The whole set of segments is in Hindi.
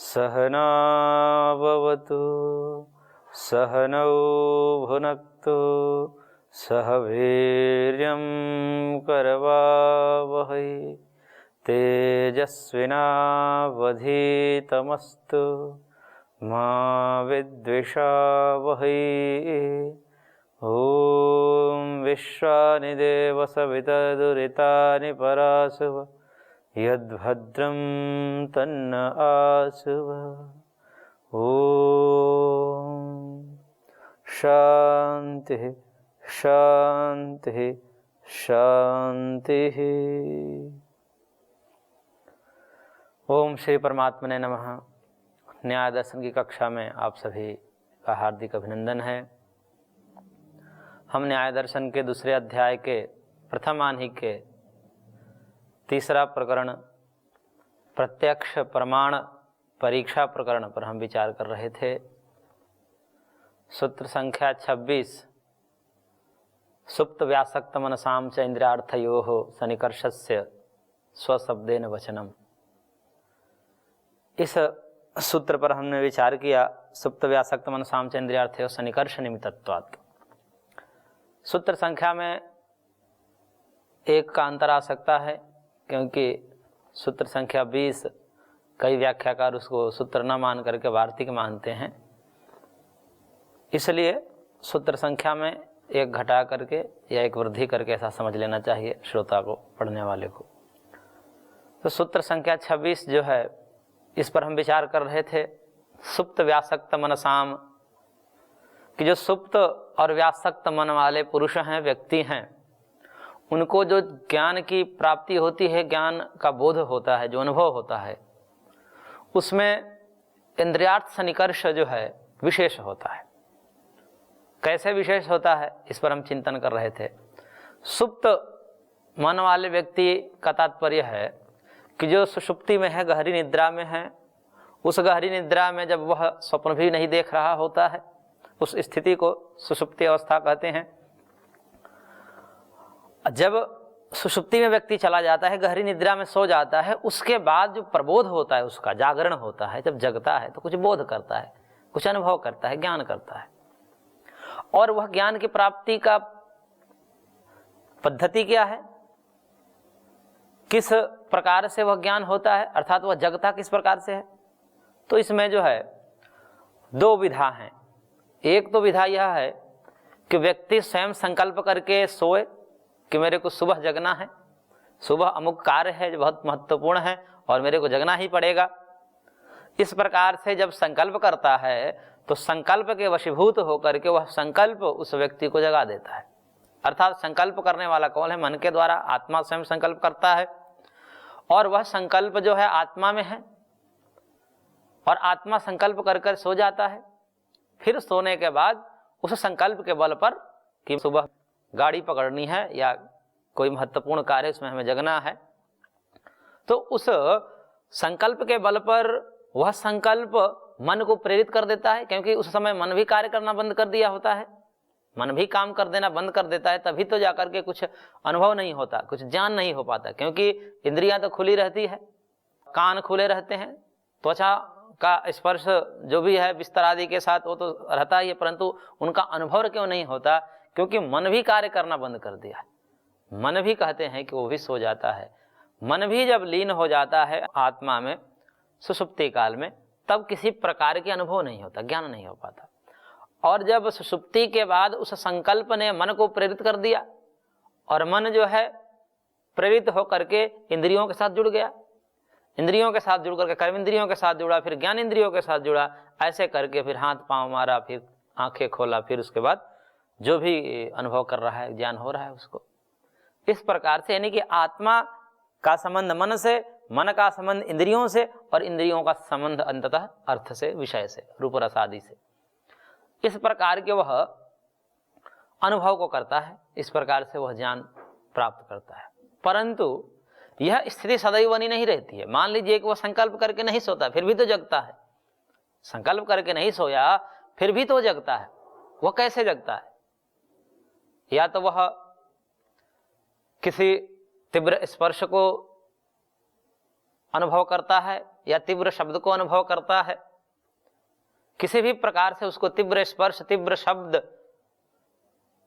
सहना भवतु सहनौ भुनक्तु सह वीर्यं करवावहै तेजस्विनावधीतमस्तु मा विद्विषावहै। ॐ विश्वानि देव सवितर्दुरितानि परासुव यद्भद्रं तन्न आसुव। ॐ शान्तिः शान्तिः शान्तिः। ओम श्री परमात्मने नमः। न्याय दर्शन की कक्षा में आप सभी का हार्दिक अभिनंदन है। हम न्याय दर्शन के दूसरे अध्याय के प्रथम आह्निक के तीसरा प्रकरण प्रत्यक्ष प्रमाण परीक्षा प्रकरण पर हम विचार कर रहे थे। सूत्र संख्या 26 सुप्त व्यासक्त मनसाम च इंद्रियार्थयोः सन्निकर्षस्य स्वशब्देन वचनम। इस सूत्र पर हमने विचार किया सुप्त व्यासक्त मनसाम च इंद्रियार्थयोः सन्निकर्ष निमित्तत्वात्। सूत्र संख्या में एक का अंतर आ सकता है क्योंकि सूत्र संख्या 20 कई व्याख्याकार उसको सूत्र न मान करके वार्तिक मानते हैं, इसलिए सूत्र संख्या में एक घटा करके या एक वृद्धि करके ऐसा समझ लेना चाहिए श्रोता को, पढ़ने वाले को। तो सूत्र संख्या 26 जो है इस पर हम विचार कर रहे थे सुप्त व्यासक्त मनसाम कि जो सुप्त और व्यासक्त मन वाले पुरुष हैं, व्यक्ति हैं, उनको जो ज्ञान की प्राप्ति होती है, ज्ञान का बोध होता है, जो अनुभव होता है, उसमें इंद्रियार्थ सन्निकर्ष जो है विशेष होता है। कैसे विशेष होता है इस पर हम चिंतन कर रहे थे। सुप्त मन वाले व्यक्ति का तात्पर्य है कि जो सुषुप्ति में है, गहरी निद्रा में है, उस गहरी निद्रा में जब वह स्वप्न भी नहीं देख रहा होता है, उस स्थिति को सुषुप्ति अवस्था कहते हैं। जब सुषुप्ति में व्यक्ति चला जाता है, गहरी निद्रा में सो जाता है, उसके बाद जो प्रबोध होता है, उसका जागरण होता है, जब जगता है तो कुछ बोध करता है, कुछ अनुभव करता है, ज्ञान करता है। और वह ज्ञान की प्राप्ति का पद्धति क्या है, किस प्रकार से वह ज्ञान होता है, अर्थात वह जगता किस प्रकार से है। तो इसमें जो है दो विधा हैं। एक तो विधा यह है कि व्यक्ति स्वयं संकल्प करके सोए कि मेरे को सुबह जगना है, सुबह अमुक कार्य है जो बहुत महत्वपूर्ण है और मेरे को जगना ही पड़ेगा। इस प्रकार से जब संकल्प करता है तो संकल्प के वशीभूत होकर के वह संकल्प उस व्यक्ति को जगा देता है। अर्थात संकल्प करने वाला कौन है? मन के द्वारा आत्मा स्वयं संकल्प करता है और वह संकल्प जो है आत्मा में है और आत्मा संकल्प कर कर सो जाता है। फिर सोने के बाद उस संकल्प के बल पर कि सुबह गाड़ी पकड़नी है या कोई महत्वपूर्ण कार्य उसमें हमें जगना है, तो उस संकल्प के बल पर वह संकल्प मन को प्रेरित कर देता है, क्योंकि उस समय मन भी कार्य करना बंद कर दिया होता है, मन भी काम कर देना बंद कर देता है। तभी तो जाकर के कुछ अनुभव नहीं होता, कुछ ज्ञान नहीं हो पाता, क्योंकि इंद्रियां तो खुली रहती है, कान खुले रहते हैं, त्वचा का स्पर्श जो भी है बिस्तर आदि के साथ वो तो रहता ही है, परंतु उनका अनुभव क्यों नहीं होता? क्योंकि मन भी कार्य करना बंद कर दिया है। मन भी कहते हैं कि वो भी सो जाता है। मन भी जब लीन हो जाता है आत्मा में सुषुप्ति काल में, तब किसी प्रकार के अनुभव नहीं होता, ज्ञान नहीं हो पाता। और जब सुषुप्ति के बाद उस संकल्प ने मन को प्रेरित कर दिया और मन जो है प्रेरित होकर के इंद्रियों के साथ जुड़ गया, इंद्रियों के साथ जुड़ करके कर्म इंद्रियों के साथ जुड़ा, फिर ज्ञान इंद्रियों के साथ जुड़ा, ऐसे करके फिर हाथ पांव मारा, फिर आंखें खोला, फिर उसके बाद जो भी अनुभव कर रहा है, ज्ञान हो रहा है उसको। इस प्रकार से यानी कि आत्मा का संबंध मन से, मन का संबंध इंद्रियों से और इंद्रियों का संबंध अंततः अर्थ से, विषय से, रूप रस आदि से। इस प्रकार के वह अनुभव को करता है, इस प्रकार से वह ज्ञान प्राप्त करता है। परंतु यह स्थिति सदैव बनी नहीं रहती है। मान लीजिए कि वह संकल्प करके नहीं सोता, फिर भी तो जगता है। संकल्प करके नहीं सोया फिर भी तो जगता है। वह कैसे जगता है? या तो वह किसी तीव्र स्पर्श को अनुभव करता है या तीव्र शब्द को अनुभव करता है, किसी भी प्रकार से उसको तीव्र स्पर्श, तीव्र शब्द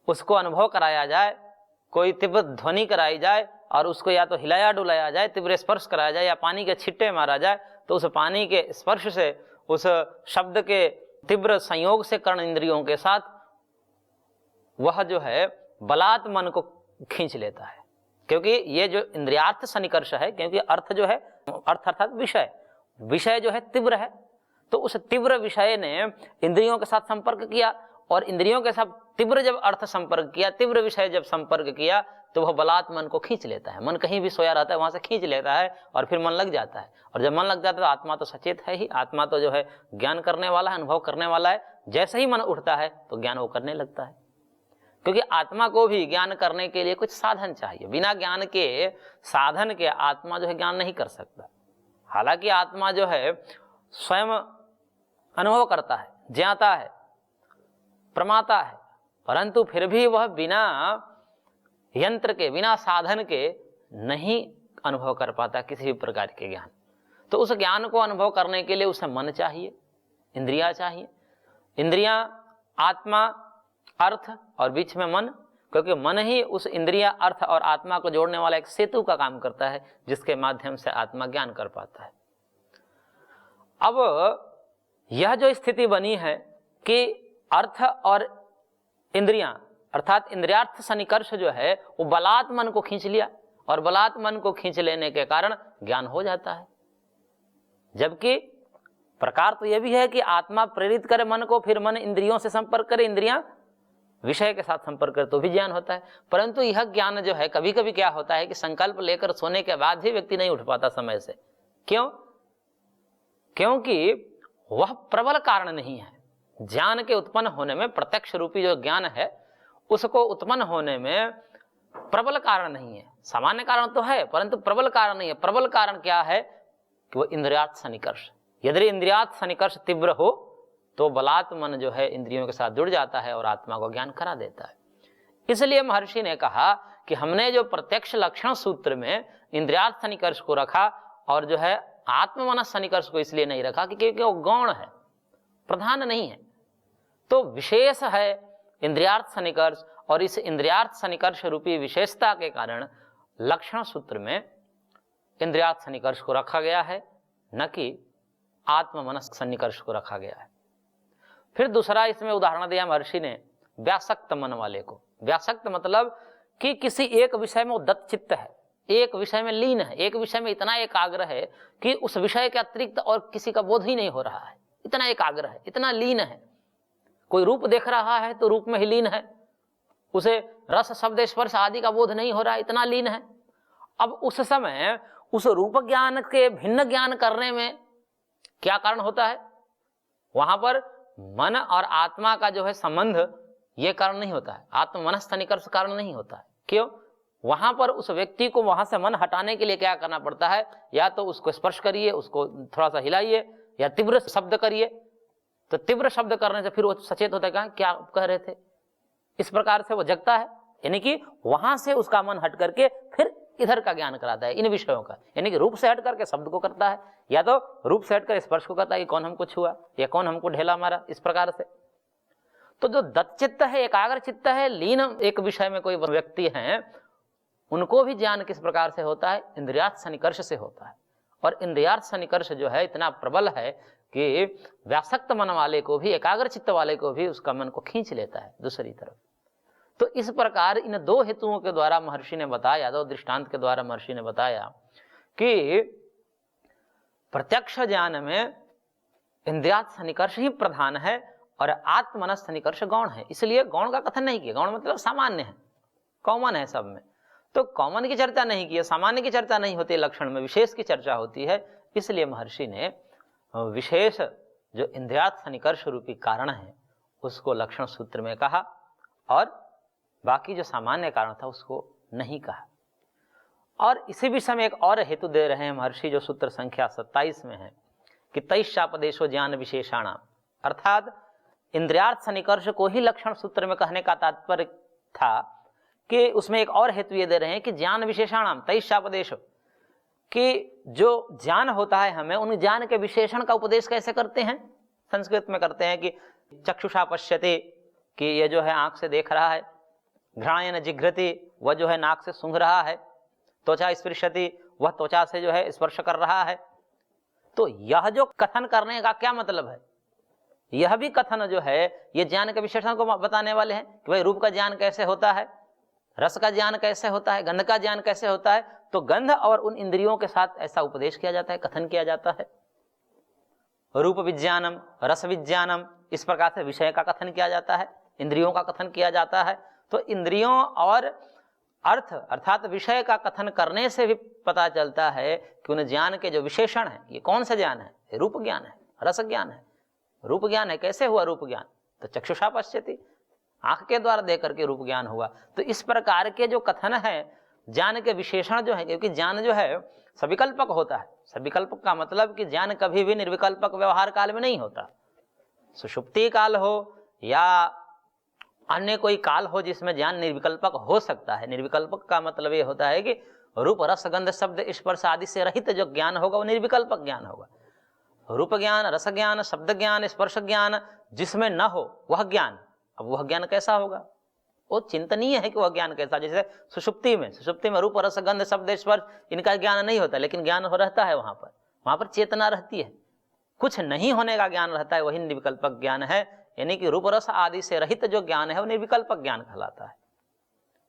उसको अनुभव कराया जाए, कोई तीव्र ध्वनि कराई जाए और उसको या तो हिलाया डुलाया जाए, तीव्र स्पर्श कराया जाए या पानी के छिट्टे मारा जाए, तो उस पानी के स्पर्श से, उस शब्द के तीव्र संयोग से कर्ण इंद्रियों के साथ वह जो है बलात् मन को खींच लेता है। क्योंकि ये जो इंद्रियार्थ सन्निकर्ष है, क्योंकि अर्थ जो है, अर्थ अर्थात विषय, विषय जो है तीव्र है, तो उस तीव्र विषय ने इंद्रियों के साथ संपर्क किया और इंद्रियों के साथ तीव्र जब अर्थ संपर्क किया, तीव्र विषय जब संपर्क किया, तो वह बलात् मन को खींच लेता है। मन कहीं भी सोया रहता है, वहां से खींच लेता है और फिर मन लग जाता है। और जब मन लग जाता है तो आत्मा तो सचेत है ही, आत्मा तो जो है ज्ञान करने वाला है, अनुभव करने वाला है। जैसे ही मन उठता है तो ज्ञान वो करने लगता है, क्योंकि आत्मा को भी ज्ञान करने के लिए कुछ साधन चाहिए। बिना ज्ञान के साधन के आत्मा जो है ज्ञान नहीं कर सकता। हालांकि आत्मा जो है स्वयं अनुभव करता है, ज्ञाता है, प्रमाता है, परंतु फिर भी वह बिना यंत्र के, बिना साधन के नहीं अनुभव कर पाता किसी भी प्रकार के ज्ञान। तो उस ज्ञान को अनुभव करने के लिए उसे मन चाहिए, इंद्रियां चाहिए। इंद्रियां, आत्मा, अर्थ और बीच में मन, क्योंकि मन ही उस इंद्रिया, अर्थ और आत्मा को जोड़ने वाला एक सेतु का काम करता है, जिसके माध्यम से आत्मा ज्ञान कर पाता है। अब यह जो स्थिति बनी है कि अर्थ और इंद्रियां अर्थात इंद्रियार्थ सन्निकर्ष जो है वो बलात् मन को खींच लिया, और बलात् मन को खींच लेने के कारण ज्ञान हो जाता है। जबकि प्रकार तो यह भी है कि आत्मा प्रेरित करे मन को, फिर मन इंद्रियों से संपर्क करे, इंद्रियां विषय के साथ संपर्क करे, तो भी ज्ञान होता है। परंतु यह ज्ञान जो है कभी कभी क्या होता है कि संकल्प लेकर सोने के बाद भी व्यक्ति नहीं उठ पाता समय से। क्यों? क्योंकि वह प्रबल कारण नहीं है। ज्ञान के उत्पन्न होने में, प्रत्यक्ष रूपी जो ज्ञान है उसको उत्पन्न होने में प्रबल कारण नहीं है। सामान्य कारण तो है परंतु प्रबल कारण नहीं है। प्रबल कारण क्या है कि वो इंद्रियार्थ सन्निकर्ष। यदि इंद्रियार्थ सन्निकर्ष तीव्र हो तो बलात् मन जो है इंद्रियों के साथ जुड़ जाता है और आत्मा को ज्ञान करा देता है। इसलिए महर्षि ने कहा कि हमने जो प्रत्यक्ष लक्षण सूत्र में इंद्रियार्थ सन्निकर्ष को रखा और जो है आत्ममनस सन्निकर्ष को इसलिए नहीं रखा कि क्योंकि वो गौण है, प्रधान नहीं है, तो विशेष है इंद्रियार्थ सन्निकर्ष। और इस इंद्रियार्थ सन्निकर्ष रूपी विशेषता के कारण लक्षण सूत्र में इंद्रियार्थ सन्निकर्ष को रखा गया है, न कि आत्ममनस सन्निकर्ष को रखा गया है। फिर दूसरा इसमें उदाहरण दिया महर्षि ने व्यासक्त मन वाले को। व्यासक्त मतलब कि किसी एक विषय में उद्यत चित्त है, एक विषय में लीन है, एक विषय में इतना एकाग्र है कि उस विषय के अतिरिक्त और किसी का बोध ही नहीं हो रहा है। इतना एकाग्र है, इतना लीन है। कोई रूप देख रहा है तो रूप में ही लीन है, उसे रस शब्द स्पर्श आदि का बोध नहीं हो रहा है, इतना लीन है। अब उस समय उस रूप ज्ञान के भिन्न ज्ञान करने में क्या कारण होता है? वहां पर मन और आत्मा का जो है संबंध, ये कारण नहीं होता है। आत्ममनस सन्निकर्ष कारण नहीं होता है। क्यों? वहां पर उस व्यक्ति को वहां से मन हटाने के लिए क्या करना पड़ता है? या तो उसको स्पर्श करिए, उसको थोड़ा सा हिलाइए, या तीव्र शब्द करिए। तो तीव्र शब्द करने से फिर वो सचेत होता है, क्या कह रहे थे, इस प्रकार से वो जगता है। यानी कि वहां से उसका मन हट करके फिर इधर का ज्ञान कराता है, इन विषयों का। यानी कि रूप से हट करके शब्द को करता है, या तो रूप से हटकर स्पर्श को करता है कि कौन हमको छुआ या कौन हमको ढेला मारा, इस प्रकार से। तो जो दत्त चित्त है, एकाग्र चित्त है, लीन एक विषय में कोई व्यक्ति है, उनको भी ज्ञान किस प्रकार से होता है? इंद्रियार्थ सन्निकर्ष से होता है। और इंद्रियार्थ सन्निकर्ष जो है इतना प्रबल है कि व्यासक्त मन वाले को भी, एकाग्र चित्त वाले को भी उसका मन को खींच लेता है दूसरी तरफ। तो इस प्रकार इन दो हेतुओं के द्वारा महर्षि ने बताया, दो दृष्टांत के द्वारा महर्षि ने बताया कि प्रत्यक्ष ज्ञान में इंद्रियार्थ सन्निकर्ष ही प्रधान है और आत्मनस सन्निकर्ष गौण है। इसलिए गौण का कथन नहीं किया। गौण मतलब सामान्य है, कॉमन है सब में। तो कॉमन की चर्चा नहीं की है, सामान्य की चर्चा नहीं होती, लक्षण में विशेष की चर्चा होती है। इसलिए महर्षि ने विशेष जो इंद्रियार्थ सन्निकर्ष रूपी कारण है उसको लक्षण सूत्र में कहा, और बाकी जो सामान्य कारण था उसको नहीं कहा। और इसी विषय में एक और हेतु दे रहे हैं महर्षि, जो सूत्र संख्या 27 में है कि तैश्चापदेशो ज्ञान विशेषाणाम, अर्थात इंद्रियार्थ सन्निकर्ष को ही लक्षण सूत्र में कहने का तात्पर्य था कि उसमें एक और हेतु ये दे रहे हैं कि ज्ञान विशेषाणाम तैश्चापदेशो, कि जो ज्ञान होता है हमें, उन ज्ञान के विशेषण का उपदेश कैसे करते हैं? संस्कृत में करते हैं कि चक्षुषा पश्यते, कि ये जो है आंख से देख रहा है, घ्राणेन जिघ्रति, वह जो है नाक से सूंघ रहा है, त्वचा स्पृशति, वह त्वचा से जो है स्पर्श कर रहा है। तो यह जो कथन करने का क्या मतलब है? यह भी कथन जो है ये ज्ञान के विशेषण को बताने वाले हैं कि भाई रूप का ज्ञान कैसे होता है, रस का ज्ञान कैसे होता है, गंध का ज्ञान कैसे होता है। तो गंध और उन इंद्रियों के साथ ऐसा उपदेश किया जाता है, कथन किया जाता है। रूप विज्ञानम, रस विज्ञानम, इस प्रकार से विषय का कथन किया जाता है, इंद्रियों का कथन किया जाता है। तो इंद्रियों और अर्थ अर्थात विषय का कथन करने से भी पता चलता है कि उन ज्ञान के जो विशेषण है, ये कौन सा ज्ञान है? रूप ज्ञान है, रस ज्ञान है, रूप ज्ञान है। कैसे हुआ रूप ज्ञान? तो चक्षुषा पश्यति, आंख के द्वारा देख करके रूप ज्ञान हुआ। तो इस प्रकार के जो कथन है ज्ञान के विशेषण जो है, क्योंकि ज्ञान जो है सविकल्पक होता है। सविकल्पक का मतलब कि ज्ञान कभी भी निर्विकल्पक व्यवहार काल में नहीं होता। सुषुप्ति काल हो या अन्य कोई काल हो जिसमें ज्ञान निर्विकल्पक हो सकता है। निर्विकल्पक का मतलब ये होता है कि रूप रस गंध शब्द स्पर्श आदि से रहित जो ज्ञान होगा वो निर्विकल्पक ज्ञान होगा। रूप ज्ञान, रस ज्ञान, शब्द ज्ञान, स्पर्श ज्ञान जिसमें न हो वह ज्ञान, अब वह ज्ञान कैसा होगा? वो चिंतनीय है कि वह ज्ञान कैसा। जैसे सुषुप्ति में रूप रस गंध शब्द स्पर्श इनका ज्ञान नहीं होता, लेकिन ज्ञान रहता है। वहां पर चेतना रहती है, कुछ नहीं होने का ज्ञान रहता है, वही निर्विकल्पक ज्ञान है। यानी कि रूप रस आदि से रहित जो ज्ञान है वो निर्विकल्पक ज्ञान कहलाता है।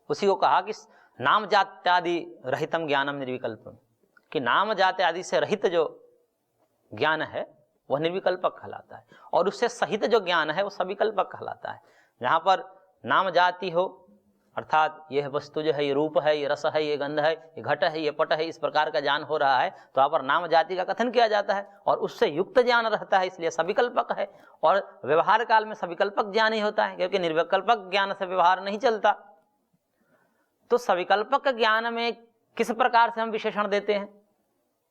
उसी को कहा कि नाम जात्यादि रहितम ज्ञानम निर्विकल्पम, कि नाम जाति आदि से रहित जो ज्ञान है वह निर्विकल्पक कहलाता है, और उससे सहित जो ज्ञान है वो सविकल्पक कहलाता है। जहाँ पर नाम जाति हो अर्थात यह वस्तु जो है, ये रूप है, ये रस है, ये गंध है, ये घट है, ये पट है, इस प्रकार का ज्ञान हो रहा है, तो वहाँ पर नाम जाति का कथन किया जाता है और उससे युक्त ज्ञान रहता है, इसलिए सविकल्पक है। और व्यवहार काल में सविकल्पक ज्ञान ही होता है, क्योंकि निर्विकल्पक ज्ञान से व्यवहार नहीं चलता। तो सविकल्पक ज्ञान में किस प्रकार से हम विशेषण देते हैं?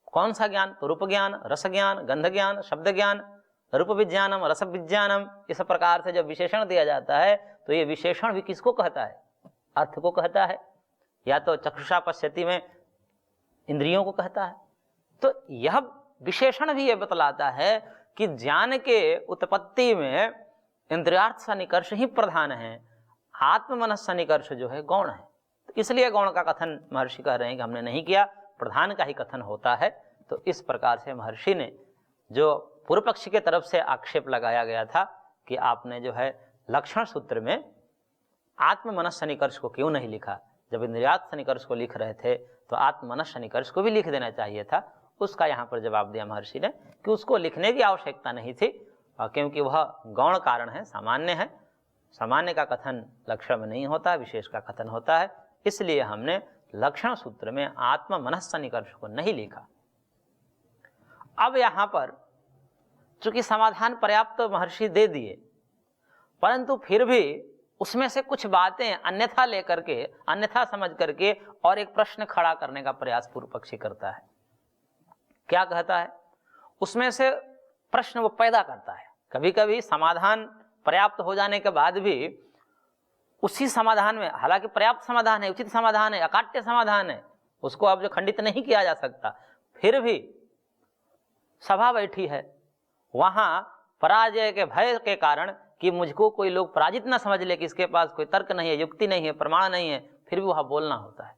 कौन सा ज्ञान? तो रूप ज्ञान, रस ज्ञान, गंध ज्ञान, शब्द ज्ञान, रूप विज्ञानम, रस विज्ञानम, इस प्रकार से जब विशेषण दिया जाता है तो ये विशेषण भी किसको कहता है? अर्थ को कहता है, या तो चक्षुषा पश्यति में इंद्रियों को कहता है। तो यह विशेषण भी ये बतलाता है कि ज्ञान के उत्पत्ति में इंद्रियार्थ सन्निकर्ष ही प्रधान है, आत्म मनस सन्निकर्ष जो है गौण है। तो इसलिए गौण का कथन महर्षि कह रहे हैं कि हमने नहीं किया, प्रधान का ही कथन होता है। तो इस प्रकार से महर्षि ने जो पूर्व पक्षी के तरफ से आक्षेप लगाया गया था कि आपने जो है लक्षण सूत्र में आत्म मनस सन्निकर्ष को क्यों नहीं लिखा, जब इंद्रियार्थ सन्निकर्ष को लिख रहे थे तो आत्म मनस सन्निकर्ष को भी लिख देना चाहिए था। उसका यहाँ पर जवाब दिया महर्षि ने कि उसको लिखने की आवश्यकता नहीं थी, क्योंकि वह गौण कारण है, सामान्य है। सामान्य का कथन लक्षण में नहीं होता, विशेष का कथन होता है। इसलिए हमने लक्षण सूत्र में आत्म मनस सन्निकर्ष को नहीं लिखा। अब यहाँ पर चूंकि समाधान पर्याप्त महर्षि दे दिए, परंतु फिर भी उसमें से कुछ बातें अन्यथा लेकर के, अन्यथा समझ करके और एक प्रश्न खड़ा करने का प्रयास पूर्व पक्षी करता है। क्या कहता है? उसमें से प्रश्न वो पैदा करता है। कभी कभी समाधान पर्याप्त हो जाने के बाद भी उसी समाधान में, हालांकि पर्याप्त समाधान है, उचित समाधान है, अकाट्य समाधान है, उसको अब जो खंडित नहीं किया जा सकता, फिर भी सभा बैठी है, वहां पराजय के भय के कारण कि मुझको कोई लोग पराजित ना समझ ले, कि इसके पास कोई तर्क नहीं है, युक्ति नहीं है, प्रमाण नहीं है, फिर भी वहां बोलना होता है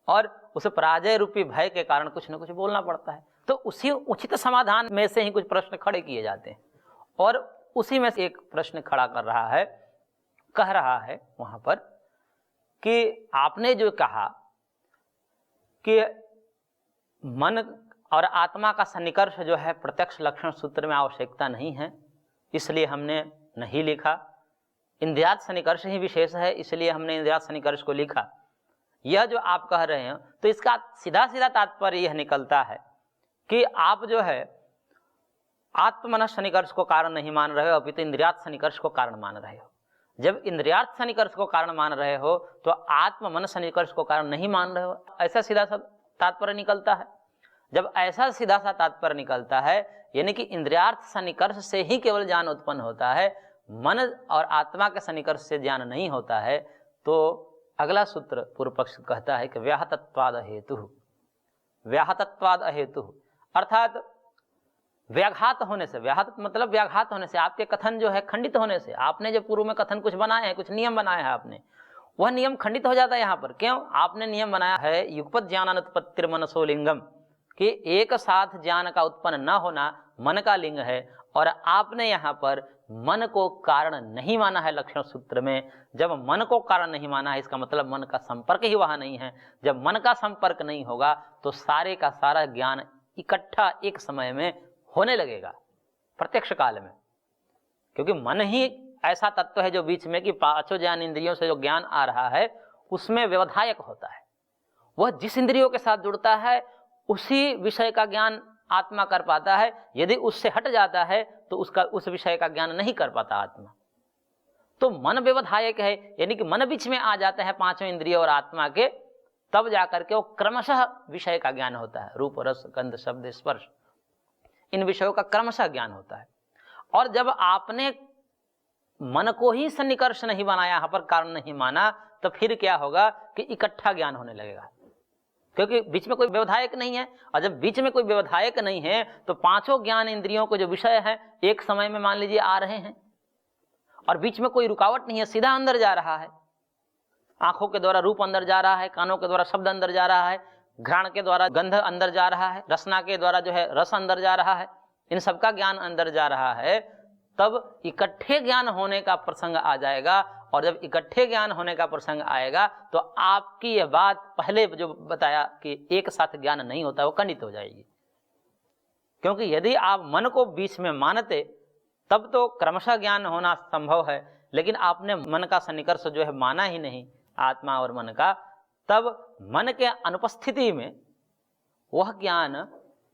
और उसे पराजय रूपी भय के कारण कुछ न कुछ बोलना पड़ता है। तो उसी उचित समाधान में से ही कुछ प्रश्न खड़े किए जाते हैं और उसी में से एक प्रश्न खड़ा कर रहा है, कह रहा है वहां पर कि आपने जो कहा कि मन और आत्मा का सन्निकर्ष जो है प्रत्यक्ष लक्षण सूत्र में आवश्यकता नहीं है, इसलिए हमने नहीं लिखा। इंद्रियार्थ सन्निकर्ष ही विशेष है, इसलिए हमने इंद्रियार्थ सन्निकर्ष को लिखा। यह जो आप कह रहे हैं तो इसका सीधा सीधा तात्पर्य यह निकलता है कि आप जो है आत्मनस सन्निकर्ष को कारण नहीं मान रहे हो, अपितु इंद्रियार्थ सन्निकर्ष को कारण मान रहे हो। जब इंद्रियार्थ सन्निकर्ष को कारण मान रहे हो तो आत्म मन सन्निकर्ष को कारण नहीं मान रहे हो, ऐसा सीधा सा तात्पर्य निकलता है। जब ऐसा सीधा सा तात्पर्य निकलता है, यानी कि इंद्रियार्थ सन्निकर्ष से ही केवल ज्ञान उत्पन्न होता है, मन और आत्मा के सन्निकर्ष से ज्ञान नहीं होता है, तो अगला सूत्र पूर्व पक्ष कहता है कि व्याहतत्वाद हेतु, व्याहतत्वाद अहेतु, अर्थात व्याघात होने से, व्याहत मतलब व्याघात होने से, आपके कथन जो है खंडित होने से, आपने जो पूर्व में कथन कुछ बनाए हैं, कुछ नियम बनाए हैं आपने, वह नियम खंडित हो जाता है यहाँ पर। क्यों? आपने नियम बनाया है युगपत ज्ञानानुत्पत्तिर्मनसो लिंगम, कि एक साथ ज्ञान का उत्पन्न न होना मन का लिंग है, और आपने यहाँ पर मन को कारण नहीं माना है लक्षण सूत्र में। जब मन को कारण नहीं माना है, इसका मतलब मन का संपर्क ही वहां नहीं है। जब मन का संपर्क नहीं होगा तो सारे का सारा ज्ञान इकट्ठा एक समय में होने लगेगा प्रत्यक्ष काल में, क्योंकि मन ही ऐसा तत्व है जो बीच में कि पांचों ज्ञान इंद्रियों से जो ज्ञान आ रहा है उसमें व्यवधायक होता है। वह जिस इंद्रियों के साथ जुड़ता है उसी विषय का ज्ञान आत्मा कर पाता है, यदि उससे हट जाता है तो उसका उस विषय का ज्ञान नहीं कर पाता आत्मा। तो मन व्यवधायक है, यानी कि मन बीच में आ जाता है पांचों इंद्रियों और आत्मा के, तब जाकर के वो क्रमशः विषय का ज्ञान होता है। रूप, रस, गंध, शब्द, स्पर्श, इन विषयों का क्रमशः ज्ञान होता है। और जब आपने मन को ही सन्निकर्ष नहीं बनाया, यहाँ पर कारण नहीं माना, तो फिर क्या होगा कि इकट्ठा ज्ञान होने लगेगा, क्योंकि बीच में कोई व्यवधायक नहीं है। और जब बीच में कोई व्यवधायक नहीं है तो पांचों ज्ञान इंद्रियों को जो विषय है एक समय में मान लीजिए आ रहे हैं, और बीच में कोई रुकावट नहीं है, सीधा अंदर जा रहा है। आंखों के द्वारा रूप अंदर जा रहा है, कानों के द्वारा शब्द अंदर जा रहा है, घ्राण के द्वारा गंध अंदर जा रहा है, रसना के द्वारा जो है रस अंदर जा रहा है, इन सबका ज्ञान अंदर जा रहा है। तब इकट्ठे ज्ञान होने का प्रसंग आ जाएगा, और जब इकट्ठे ज्ञान होने का प्रसंग आएगा तो आपकी यह बात पहले जो बताया कि एक साथ ज्ञान नहीं होता, वो खंडित हो जाएगी। क्योंकि यदि आप मन को बीच में मानते तब तो क्रमशः ज्ञान होना संभव है, लेकिन आपने मन का सन्निकर्ष जो है माना ही नहीं, आत्मा और मन का, तब मन के अनुपस्थिति में वह ज्ञान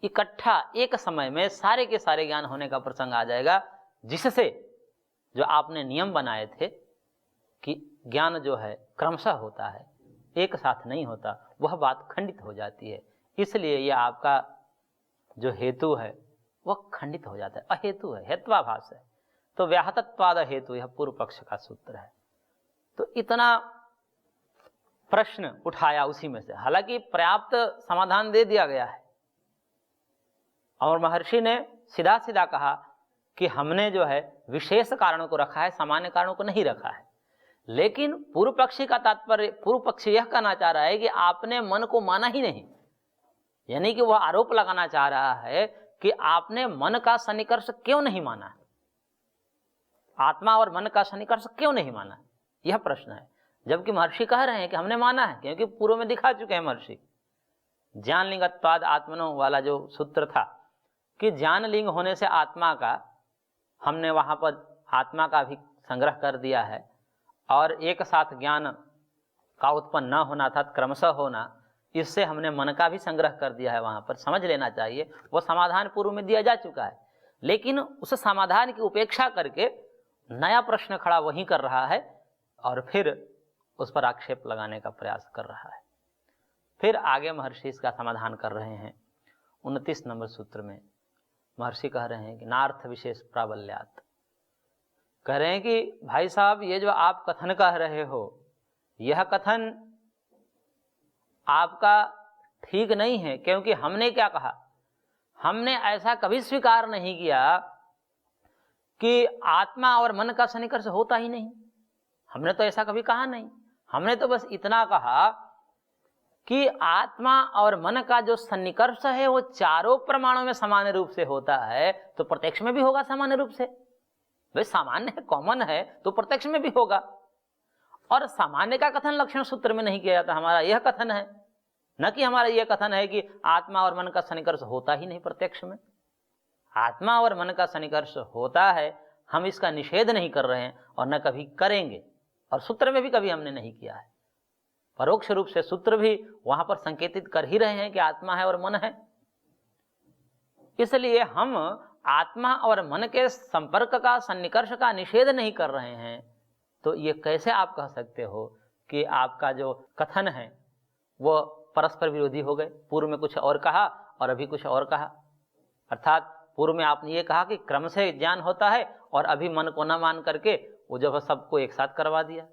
इकट्ठा एक समय में सारे के सारे ज्ञान होने का प्रसंग आ जाएगा, जिससे जो आपने नियम बनाए थे कि ज्ञान जो है क्रमशः होता है, एक साथ नहीं होता, वह बात खंडित हो जाती है। इसलिए यह आपका जो हेतु है वह खंडित हो जाता है, अहेतु है, हेत्वाभास है। तो व्याहतत्वाद हेतु, यह पूर्व पक्ष का सूत्र है। तो इतना प्रश्न उठाया उसी में से, हालांकि पर्याप्त समाधान दे दिया गया है, और महर्षि ने सीधा सीधा कहा कि हमने जो है विशेष कारणों को रखा है, सामान्य कारणों को नहीं रखा है। लेकिन पूर्व पक्षी का तात्पर्य, पूर्व पक्षी यह कहना चाह रहा है कि आपने मन को माना ही नहीं, यानी कि वह आरोप लगाना चाह रहा है कि आपने मन का सन्निकर्ष क्यों नहीं माना, आत्मा और मन का सन्निकर्ष क्यों नहीं माना, यह प्रश्न है। जबकि महर्षि कह रहे हैं कि हमने माना है, क्योंकि पूर्व में दिखा चुके हैं महर्षि। ज्ञान लिंगत्वाद आत्मनो वाला जो सूत्र था कि ज्ञान लिंग होने से आत्मा का, हमने वहां पर आत्मा का भी संग्रह कर दिया है, और एक साथ ज्ञान का उत्पन्न न होना था, क्रमशः होना, इससे हमने मन का भी संग्रह कर दिया है। वहां पर समझ लेना चाहिए, वो समाधान पूर्व में दिया जा चुका है, लेकिन उस समाधान की उपेक्षा करके नया प्रश्न खड़ा वहीं कर रहा है, और फिर उस पर आक्षेप लगाने का प्रयास कर रहा है। फिर आगे महर्षि इसका समाधान कर रहे हैं। 29 नंबर सूत्र में महर्षि कह रहे हैं कि नार्थ विशेष प्राबल्यात, कह रहे हैं कि भाई साहब, ये जो आप कथन कह रहे हो, यह कथन आपका ठीक नहीं है। क्योंकि हमने क्या कहा, हमने ऐसा कभी स्वीकार नहीं किया कि आत्मा और मन का सन्निकर्ष होता ही नहीं, हमने तो ऐसा कभी कहा नहीं। हमने तो बस इतना कहा कि आत्मा और मन का जो सन्निकर्ष है वो चारों प्रमाणों में सामान्य रूप से होता है, तो प्रत्यक्ष में भी होगा सामान्य रूप से। भाई सामान्य है, कॉमन है, तो प्रत्यक्ष में भी होगा। और सामान्य का कथन लक्षण सूत्र में नहीं किया जाता, हमारा यह कथन है, न कि हमारा यह कथन है कि आत्मा और मन का सन्निकर्ष होता ही नहीं प्रत्यक्ष में। आत्मा और मन का सन्निकर्ष होता है, हम इसका निषेध नहीं कर रहे हैं और न कभी करेंगे, और सूत्र में भी कभी हमने नहीं किया है। परोक्ष रूप से सूत्र भी वहां पर संकेतित कर ही रहे हैं कि आत्मा है और मन है। इसलिए हम आत्मा और मन के संपर्क का, सन्निकर्ष का निषेध नहीं कर रहे हैं। तो ये कैसे आप कह सकते हो कि आपका जो कथन है वो परस्पर विरोधी हो गए? पूर्व में कुछ और कहा और अभी कुछ और कहा। अर्थात पूर्व में आपने ये कहा कि क्रम से ज्ञान होता है, और अभी मन को न मान करके वो जो सबको एक साथ करवा दिया।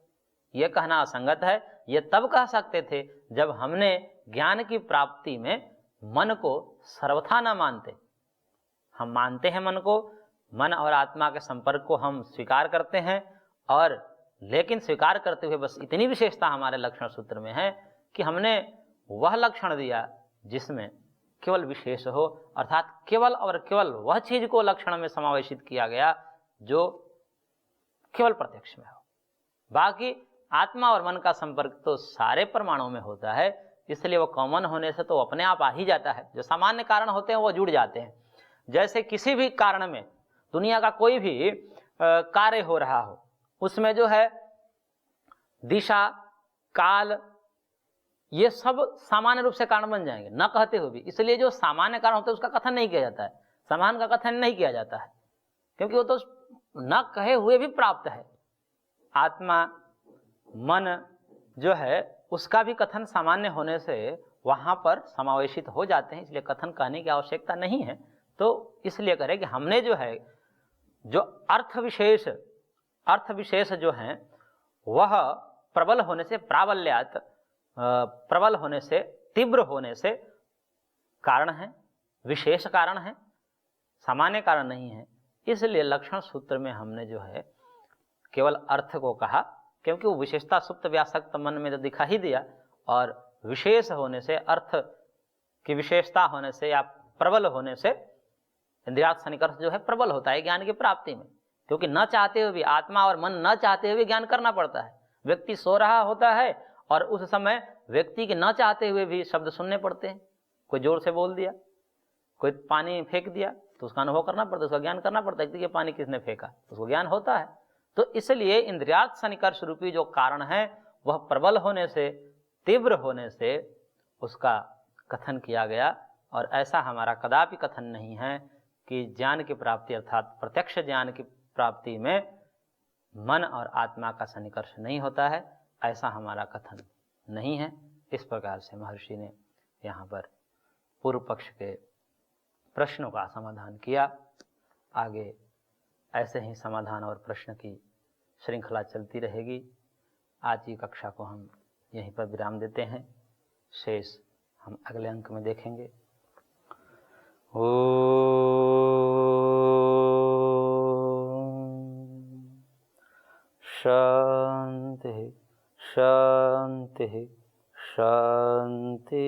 ये कहना असंगत है। ये तब कह सकते थे जब हमने ज्ञान की प्राप्ति में मन को सर्वथा न मानते। हम मानते हैं मन को, मन और आत्मा के संपर्क को हम स्वीकार करते हैं, और लेकिन स्वीकार करते हुए बस इतनी विशेषता हमारे लक्षण सूत्र में है कि हमने वह लक्षण दिया जिसमें केवल विशेष हो, अर्थात केवल और केवल वह चीज को लक्षण में समावेशित किया गया जो केवल प्रत्यक्ष में हो। बाकी आत्मा और मन का संपर्क तो सारे परमाणुओं में होता है, इसलिए वो कॉमन होने से तो अपने आप आ ही जाता है। जो सामान्य कारण होते हैं वो जुड़ जाते हैं। जैसे किसी भी कारण में दुनिया का कोई भी कार्य हो रहा हो, उसमें जो है दिशा, काल, ये सब सामान्य रूप से कारण बन जाएंगे न कहते हुए भी। इसलिए जो सामान्य कारण होता है उसका कथन नहीं किया जाता है, समान का कथन नहीं किया जाता है, क्योंकि वो तो न कहे हुए भी प्राप्त है। आत्मा, मन जो है उसका भी कथन सामान्य होने से वहां पर समावेशित हो जाते हैं, इसलिए कथन कहने की आवश्यकता नहीं है। तो इसलिए करें कि हमने जो है जो अर्थ विशेष जो है वह प्रबल होने से, प्राबल्यात, प्रबल होने से, तीव्र होने से कारण है, विशेष कारण है, सामान्य कारण नहीं है। इसलिए लक्षण सूत्र में हमने जो है केवल अर्थ को कहा, क्योंकि वो विशेषता सुप्त व्यासक्त मन में तो दिखा ही दिया, और विशेष होने से, अर्थ की विशेषता होने से या प्रबल होने से इंद्रियार्थ सन्निकर्ष जो है प्रबल होता है ज्ञान की प्राप्ति में। क्योंकि न चाहते हुए भी, आत्मा और मन न चाहते हुए ज्ञान करना पड़ता है। व्यक्ति सो रहा होता है और उस समय व्यक्ति के न चाहते हुए भी शब्द सुनने पड़ते हैं। कोई जोर से बोल दिया, कोई पानी फेंक दिया, तो उसका अनुभव करना पड़ता है, उसका ज्ञान करना पड़ता है कि ये पानी किसने फेंका, तो उसको ज्ञान होता है। तो इसलिए इंद्रियार्थ सन्निकर्ष रूपी जो कारण है वह प्रबल होने से, तीव्र होने से उसका कथन किया गया। और ऐसा हमारा कदापि कथन नहीं है कि ज्ञान की प्राप्ति अर्थात प्रत्यक्ष ज्ञान की प्राप्ति में मन और आत्मा का सन्निकर्ष नहीं होता है, ऐसा हमारा कथन नहीं है। इस प्रकार से महर्षि ने यहाँ पर पूर्व पक्ष के प्रश्नों का समाधान किया। आगे ऐसे ही समाधान और प्रश्न की श्रृंखला चलती रहेगी। आज की कक्षा को हम यहीं पर विराम देते हैं, शेष हम अगले अंक में देखेंगे। शांति शांति शांति।